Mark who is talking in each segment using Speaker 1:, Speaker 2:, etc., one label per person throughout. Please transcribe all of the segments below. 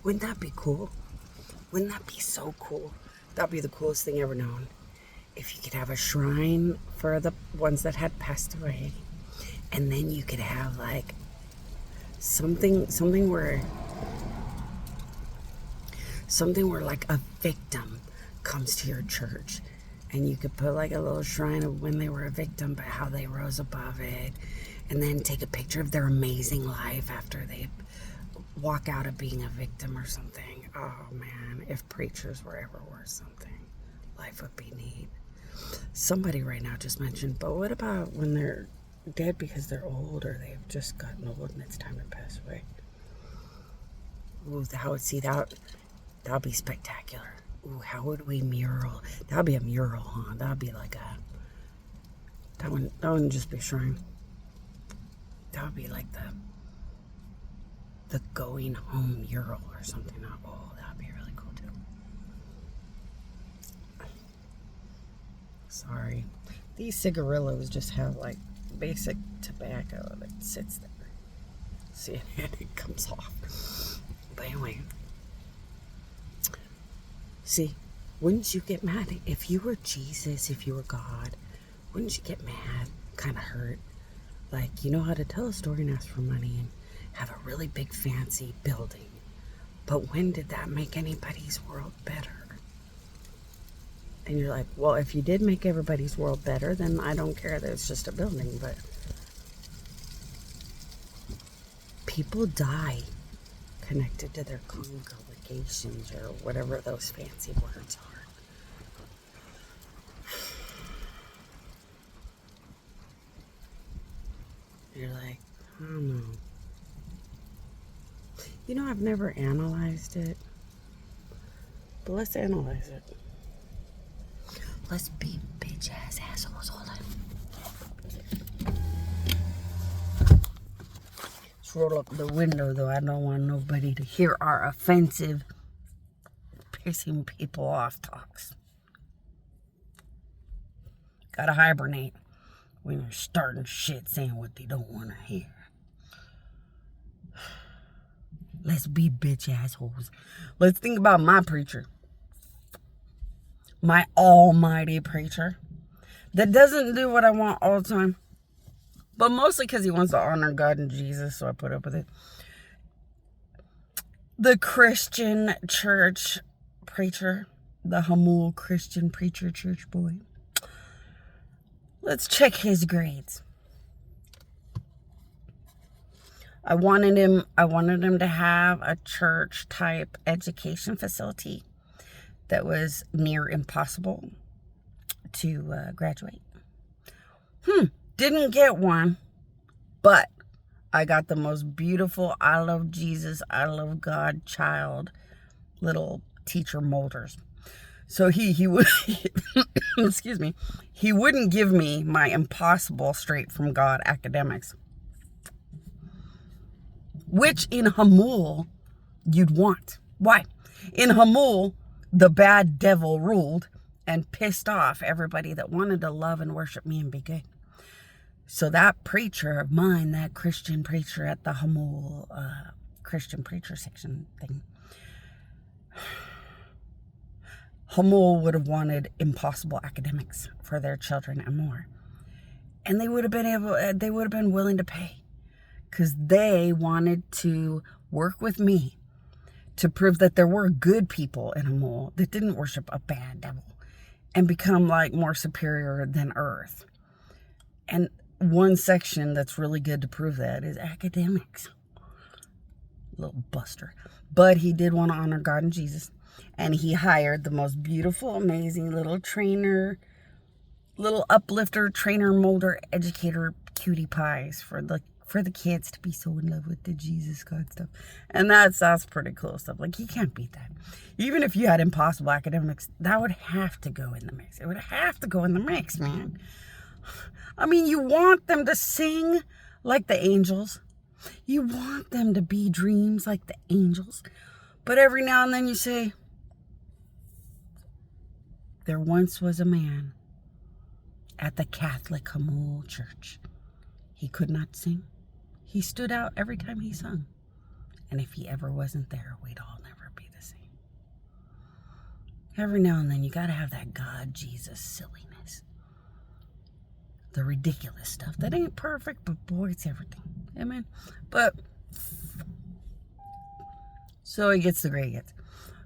Speaker 1: Wouldn't that be cool? Wouldn't that be so cool? That'd be the coolest thing ever known. If you could have a shrine for the ones that had passed away, and then you could have like something where like a victim comes to your church, and you could put like a little shrine of when they were a victim, but how they rose above it, and then take a picture of their amazing life after they walk out of being a victim or something. Oh man, if preachers were ever worth something, life would be neat. Somebody right now just mentioned, but what about when they're dead because they're old, or they've just gotten old and it's time to pass away? Ooh, that'd be spectacular. Ooh, how would we mural? That'd be a mural, huh? That'd be like that wouldn't just be a shrine. That would be like the going home mural or something. Oh, that'd be really cool too. Sorry. These cigarillos just have like basic tobacco that sits there. See, and it comes off. But anyway. See, wouldn't you get mad if you were Jesus, if you were God? Wouldn't you get mad, kind of hurt? Like, you know how to tell a story and ask for money and have a really big fancy building. But when did that make anybody's world better? And you're like, well, if you did make everybody's world better, then I don't care that it's just a building. But people die connected to their congregations or whatever those fancy words are. You're like, I don't know. You know, I've never analyzed it. But let's analyze it. Let's be bitch ass assholes. Hold on. Let's roll up the window, though. I don't want nobody to hear our offensive, pissing people off talks. Gotta hibernate when you're starting shit saying what they don't want to hear. Let's be bitch assholes. Let's think about my preacher. My almighty preacher. That doesn't do what I want all the time. But mostly because he wants to honor God and Jesus, so I put up with it. The Christian church preacher. The Hamul Christian preacher church boy. Let's check his grades. I wanted him to have a church type education facility that was near impossible to graduate. Didn't get one, but I got the most beautiful I love Jesus, I love God child little teacher molders. So he would, excuse me, he wouldn't give me my impossible straight from God academics. Which in Hamul, you'd want. Why? In Hamul, the bad devil ruled and pissed off everybody that wanted to love and worship me and be good. So that preacher of mine, that Christian preacher at the Hamul Christian preacher section thing, Hamul would have wanted impossible academics for their children and more. And they would have been willing to pay. Because they wanted to work with me to prove that there were good people in Hamul that didn't worship a bad devil and become like more superior than earth. And one section that's really good to prove that is academics. Little buster. But he did want to honor God and Jesus. And he hired the most beautiful, amazing little trainer, little uplifter, trainer, molder, educator, cutie pies for the kids to be so in love with the Jesus God stuff. And that's pretty cool stuff. Like, you can't beat that. Even if you had impossible academics, that would have to go in the mix. It would have to go in the mix, man. I mean, you want them to sing like the angels. You want them to be dreams like the angels. But every now and then you say, there once was a man at the Catholic Hamul Church. He could not sing. He stood out every time he sung. And if he ever wasn't there, we'd all never Every now and then you got to have that God, Jesus silliness. The ridiculous stuff. That ain't perfect, but boy, it's everything. Amen. But, so he gets the grade he gets.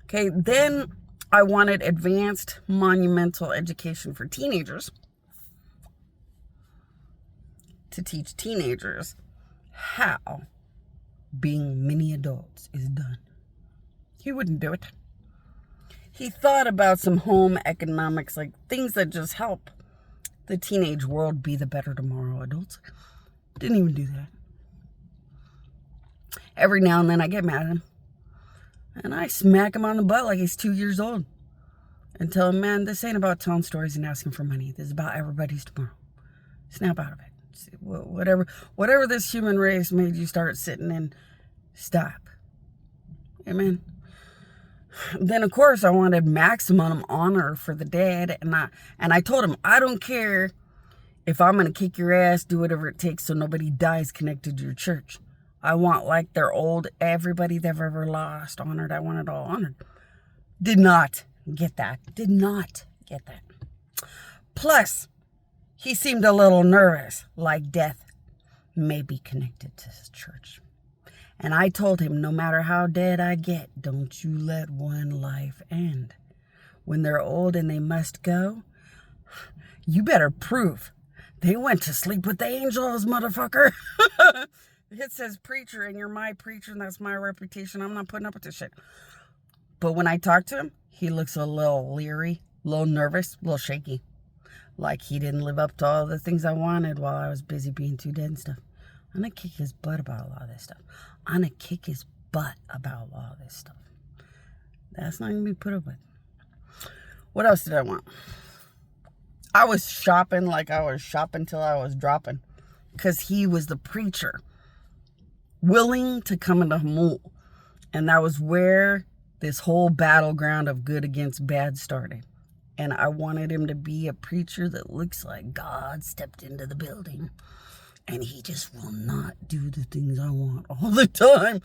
Speaker 1: Okay, then I wanted advanced monumental education for teenagers. To teach teenagers how being mini adults is done. He wouldn't do it. He thought about some home economics, like things that just help the teenage world be the better tomorrow adults. Didn't even do that. Every now and then I get mad at him. And I smack him on the butt like he's 2 years old. And tell him, man, this ain't about telling stories and asking for money. This is about everybody's tomorrow. Snap out of it. Whatever this human race made you start sitting in, stop. Amen. Then, of course, I wanted maximum honor for the dead. And I told him, I don't care if I'm going to kick your ass, do whatever it takes so nobody dies connected to your church. I want, like, their old, everybody they've ever lost honored. I want it all honored. Did not get that. Did not get that. Plus, he seemed a little nervous, like death may be connected to his church. And I told him, no matter how dead I get, don't you let one life end. When they're old and they must go, you better prove they went to sleep with the angels, motherfucker. It says preacher, and you're my preacher, and that's my reputation. I'm not putting up with this shit. But when I talk to him, he looks a little leery, a little nervous, a little shaky. Like he didn't live up to all the things I wanted while I was busy being too dead and stuff. I'm going to kick his butt about a lot of this stuff. I'm going to kick his butt about a lot of this stuff. That's not going to be put up with. What else did I want? I was shopping like I was shopping till I was dropping. Because he was the preacher. Willing to come into Hamul. And that was where this whole battleground of good against bad started. And I wanted him to be a preacher that looks like God stepped into the building. And he just will not do the things I want all the time.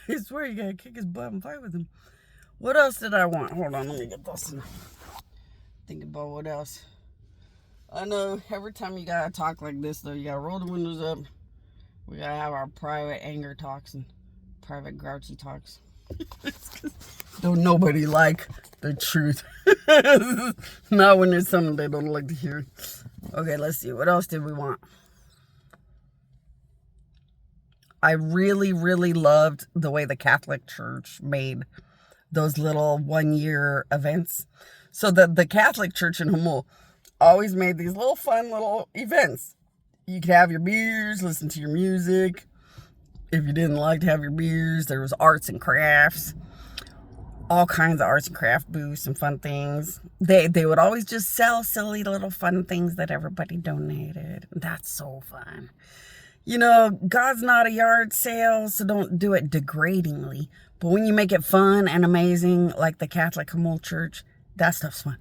Speaker 1: I swear you gotta kick his butt and fight with him. What else did I want? Hold on, let me get this. Think about what else. I know every time you gotta talk like this, though, you gotta roll the windows up. We gotta have our private anger talks and private grouchy talks. Don't nobody like the truth. Not when there's something they don't like to hear. Okay, let's see. What else did we want? I really, really loved the way the Catholic Church made those little one-year events. So the Catholic Church in Hamul always made these little fun little events. You could have your beers, listen to your music. If you didn't like to have your beers, there was arts and crafts. All kinds of arts and craft booths and fun things. They would always just sell silly little fun things that everybody donated. That's so fun. You know, God's not a yard sale, so don't do it degradingly. But when you make it fun and amazing, like the Catholic Hamul Church, that stuff's fun.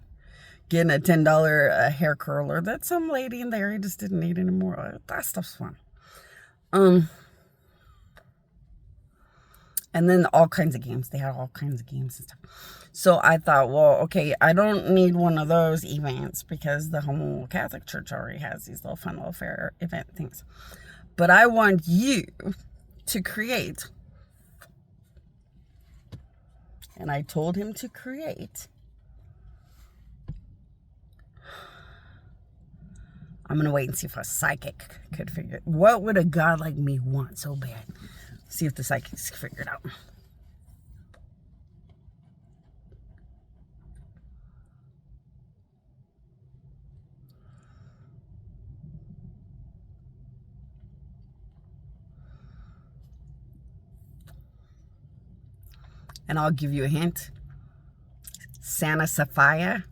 Speaker 1: Getting a $10 hair curler that some lady in the area just didn't need anymore. That stuff's fun. And then all kinds of games. They had all kinds of games and stuff. So I thought, well, okay, I don't need one of those events because the Hamul Catholic Church already has these little fun little fair event things. But I want you to create. And I told him to create. I'm going to wait and see if a psychic could figure it. What would a God like me want so bad? See if the psychics can figure it out. And I'll give you a hint. Santa Sophia.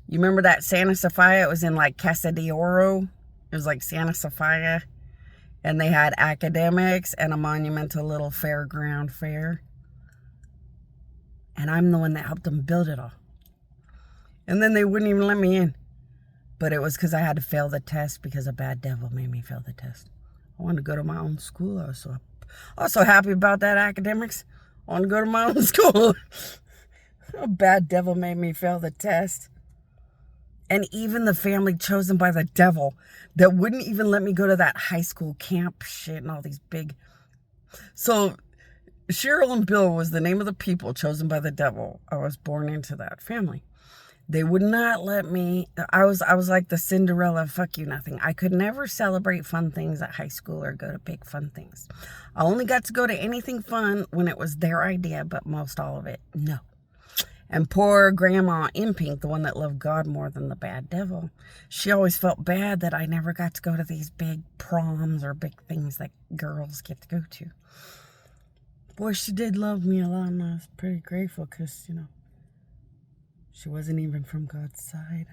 Speaker 1: You remember that Santa Sophia? It was in like Casa de Oro. It was like Santa Sophia. And they had academics and a monumental little fairground fair. And I'm the one that helped them build it all. And then they wouldn't even let me in. But it was because I had to fail the test because a bad devil made me fail the test. I wanted to go to my own school. I was so happy about that academics. I want to go to my own school. A bad devil made me fail the test. And even the family chosen by the devil that wouldn't even let me go to that high school camp shit and all these big... So Cheryl and Bill was the name of the people chosen by the devil. I was born into that family. They would not let me. I was like the Cinderella, fuck you, nothing. I could never celebrate fun things at high school or go to big fun things. I only got to go to anything fun when it was their idea, but most all of it, no. And poor Grandma in Pink, the one that loved God more than the bad devil, she always felt bad that I never got to go to these big proms or big things that girls get to go to. Boy, she did love me a lot, and I was pretty grateful because, you know, she wasn't even from God's side.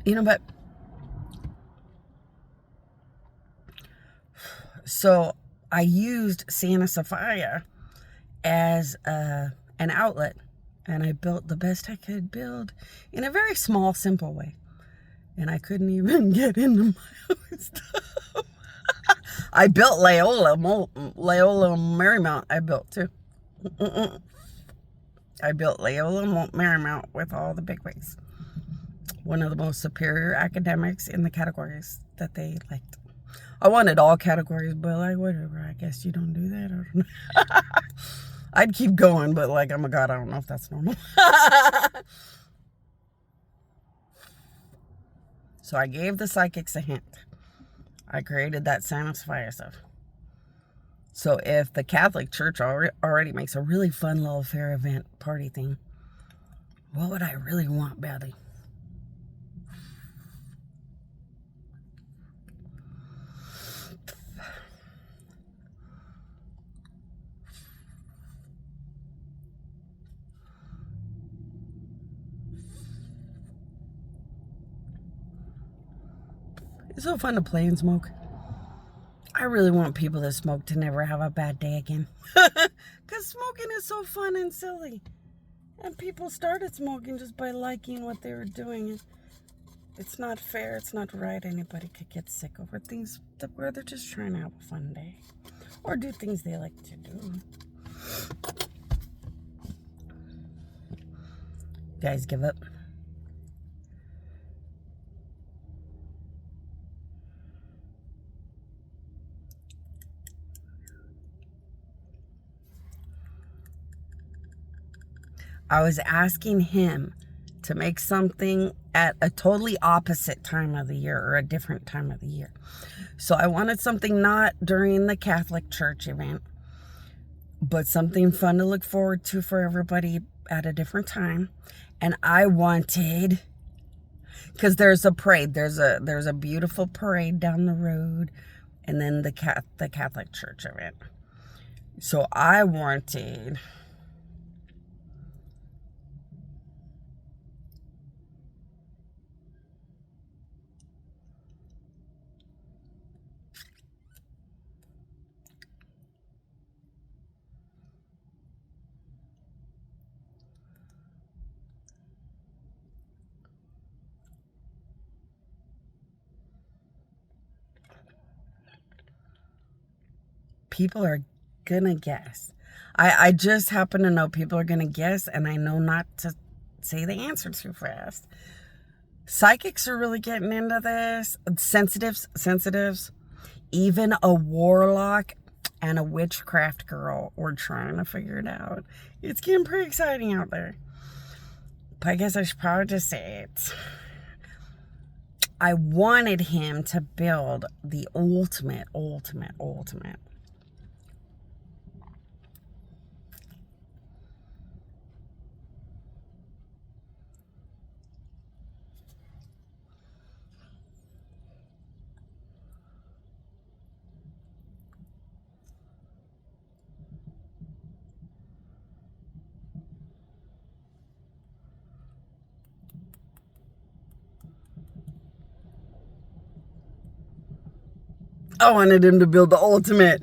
Speaker 1: You know, but... So I used Santa Sophia as an outlet, and I built the best I could build in a very small, simple way. And I couldn't even get into my own stuff. I built Loyola Marymount. I built too. I built Loyola Marymount with all the big wigs. One of the most superior academics in the categories that they liked. I wanted all categories, but like, whatever. I guess you don't do that. Or I'd keep going, but like, oh my God, I don't know if that's normal. So I gave the psychics a hint. I created that Santa Sophia stuff. So if the Catholic Church already makes a really fun little fair event party thing, what would I really want badly? It's so fun to play and smoke. I really want people that smoke to never have a bad day again. Because smoking is so fun and silly. And people started smoking just by liking what they were doing. It's not fair. It's not right. Anybody could get sick over things where they're just trying to have a fun day. Or do things they like to do. Guys, give up. I was asking him to make something at a totally opposite time of the year or a different time of the year. So I wanted something not during the Catholic Church event, but something fun to look forward to for everybody at a different time. And I wanted, because there's a parade, there's a beautiful parade down the road, and then the Catholic Church event. So I wanted... People are gonna guess. I just happen to know people are gonna guess, and I know not to say the answer too fast. Psychics are really getting into this. Sensitives. Even a warlock and a witchcraft girl were trying to figure it out. It's getting pretty exciting out there. But I guess I should probably just say it. I wanted him to build the ultimate. I wanted him to build the ultimate.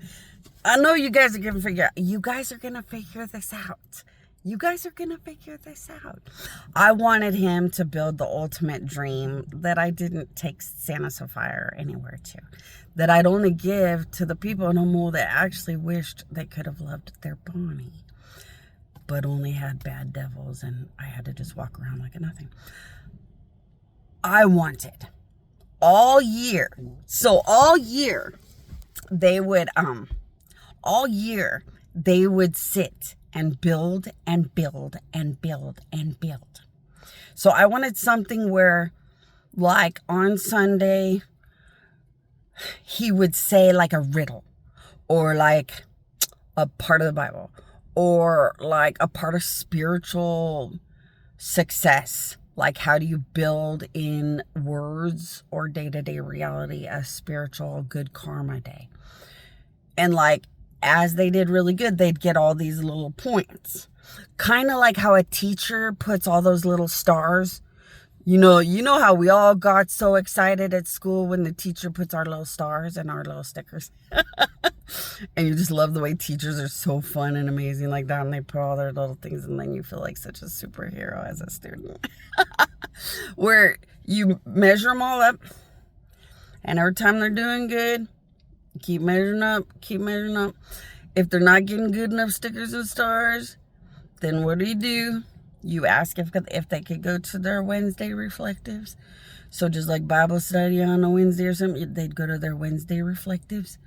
Speaker 1: I know you guys are going to figure out. You guys are going to figure this out. You guys are going to figure this out. I wanted him to build the ultimate dream that I didn't take Santa Sapphire anywhere to. That I'd only give to the people in Homo that actually wished they could have loved their Bonnie. But only had bad devils, and I had to just walk around like a nothing. I wanted all year. So all year they would sit and build and build and build and build. So I wanted something where, like, on Sunday, he would say like a riddle, or like a part of the Bible, or like a part of spiritual success. Like, how do you build in words or day-to-day reality a spiritual good karma day? And like, as they did really good, they'd get all these little points. Kind of like how a teacher puts all those little stars. You know how we all got so excited at school when the teacher puts our little stars and our little stickers. And you just love the way teachers are so fun and amazing like that. And they put all their little things, and then you feel like such a superhero as a student. Where you measure them all up. And every time they're doing good, keep measuring up. If they're not getting good enough stickers and stars, then what do? You ask if they could go to their Wednesday reflectives. So just like Bible study on a Wednesday or something, they'd go to their Wednesday reflectives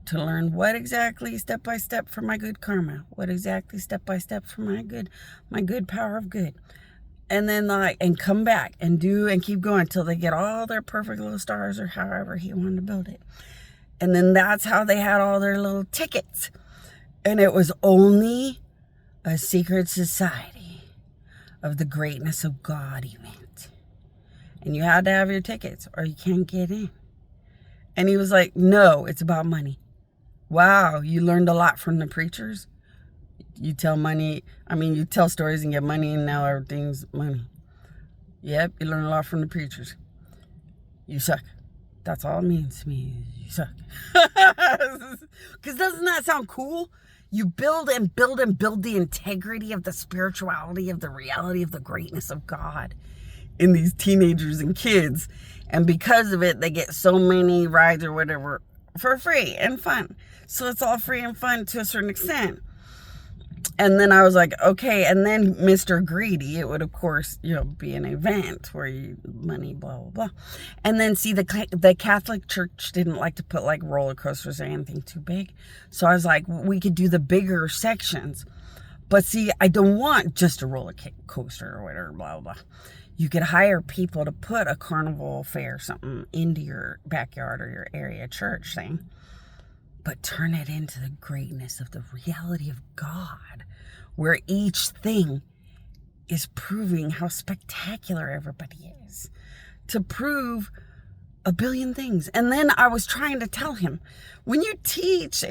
Speaker 1: to learn what exactly step by step for my good karma, what exactly step by step for my good power of good. And then and come back and do and keep going until they get all their perfect little stars, or however he wanted to build it. And then that's how they had all their little tickets. And it was only a secret society of the greatness of God event. And you had to have your tickets or you can't get in. And he was like, no, it's about money. Wow, you learned a lot from the preachers. You tell stories and get money, and now everything's money. Yep, you learn a lot from the preachers. You suck. That's all it means to me. You suck. Because doesn't that sound cool? You build and build and build the integrity of the spirituality of the reality of the greatness of God in these teenagers and kids. And because of it, they get so many rides or whatever for free and fun. So it's all free and fun to a certain extent. And then I was like, okay. And then Mr. Greedy, it would, of course, be an event where money, blah, blah, blah. And then see, the Catholic Church didn't like to put like roller coasters or anything too big. So I was like, we could do the bigger sections. But see, I don't want just a roller coaster or whatever, blah, blah, blah. You could hire people to put a carnival fair or something into your backyard or your area church thing. But turn it into the greatness of the reality of God, where each thing is proving how spectacular everybody is, to prove a billion things. And then I was trying to tell him, when you teach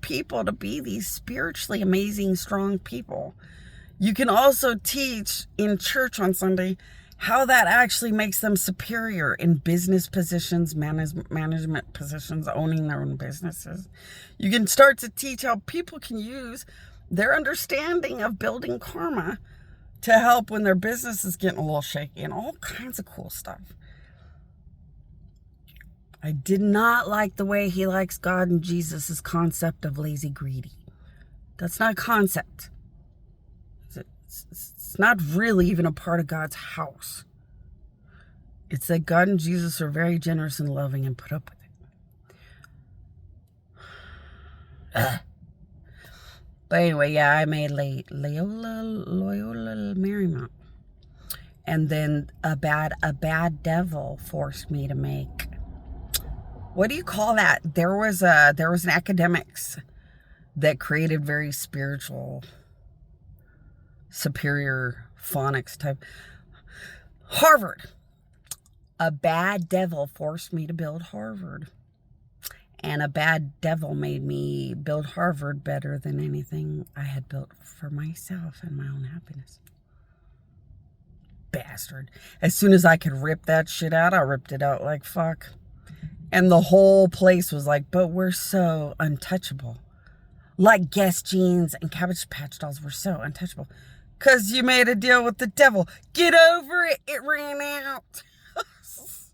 Speaker 1: people to be these spiritually amazing, strong people, you can also teach in church on Sunday how that actually makes them superior in business positions, management positions, owning their own businesses. You can start to teach how people can use their understanding of building karma to help when their business is getting a little shaky, and all kinds of cool stuff. I did not like the way he likes God and Jesus' concept of lazy greedy. That's not a concept. It's not really even a part of God's house. It's that God and Jesus are very generous and loving and put up with it. But anyway, yeah, I made Loyola Marymount. And then a bad devil forced me to make, what do you call that? There was an academics that created very spiritual, superior phonics type. Harvard. A bad devil forced me to build Harvard. And a bad devil made me build Harvard better than anything I had built for myself and my own happiness. Bastard. As soon as I could rip that shit out, I ripped it out like fuck. And the whole place was like, but we're so untouchable. Like Guess jeans and Cabbage Patch dolls were so untouchable. 'Cause you made a deal with the devil. Get over it. It ran out.